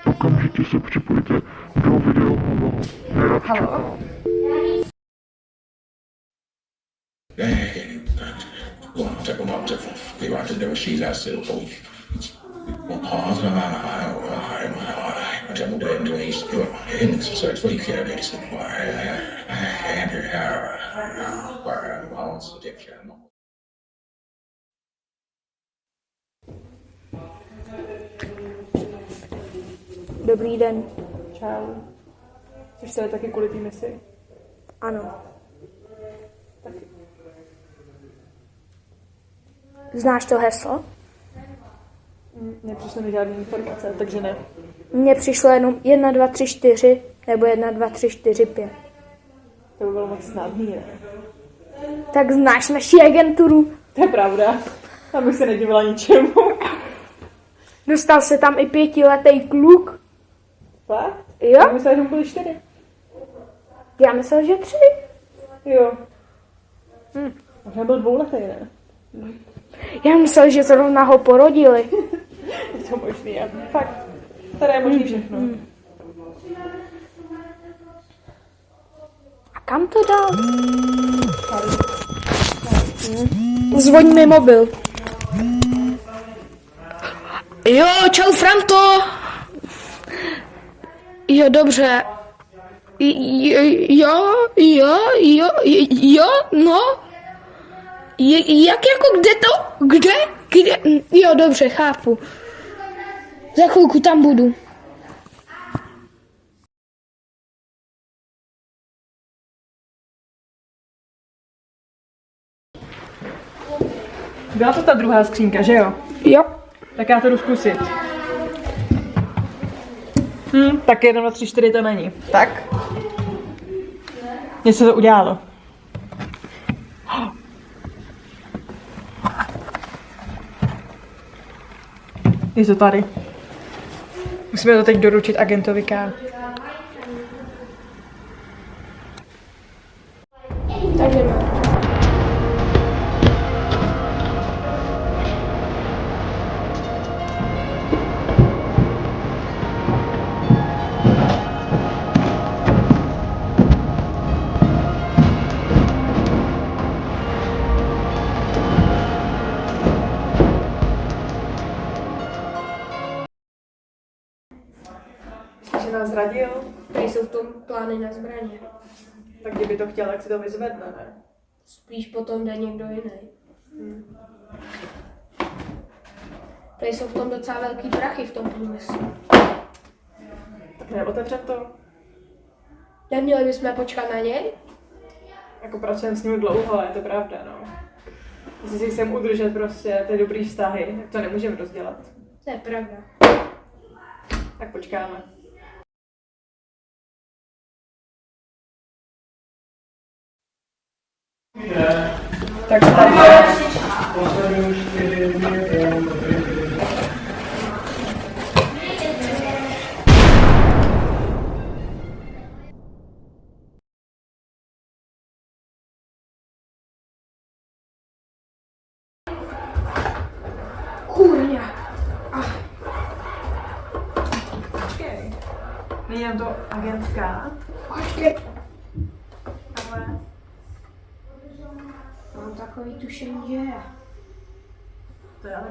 Okamžitě se připojte do videohovoru. Nerad čekám. Dobrý den. Čau. Chceš se taky kvůli té misi? Ano. Taky. Znáš to heslo? Nepřišly mi žádné informace, takže ne. Mně přišlo jenom 1, 2, 3, 4 nebo 1, 2, 3, 4, 5. To by bylo moc snadný, ne? Tak znáš naši agenturu? To je pravda. Tam bych se nedivila ničemu. Dostal se tam i 5letý kluk. Fakt? Jo? Já myslela, že mu byly 4. Já myslel, že 3. Jo. Možná byl 2letý, ne? Já myslel, že zrovna ho porodili. Je to možný, já fakt. Tady je možný všechno. A kam to dal? Zvoň mi mobil. Jo, čau Franto. Jo, dobře. Jo, no. Jak jako, kde to? Kde? Jo, dobře, chápu. Za chvilku tam budu. Byla to ta druhá skřínka, že jo? Jo. Tak já to jdu zkusit. Tak 1, 2, 3, 4 to není. Tak. Něco to udělalo. Je to tady. Musíme to teď doručit agentovi K. Tak jdeme. Že nás zradil, Nejsou v tom plány na zbraně. tak kdyby to chtěl, tak si to vyzvedne, ne? Spíš potom jde někdo jiný. Tady jsou v tom docela velký prachy v tom průmyslu. Tak neotevřem to. Neměli bychom počkat na něj? Jako pracujeme s ním dlouho, je to pravda, no. Jestli si chceme udržet prostě ty dobrý vztahy, tak to nemůžeme rozdělat. To je pravda. Tak počkáme. Tak tady Kurňa. počkej. Není nám to agentka, Počkej. ale Mám takový tušení, že je. to je ale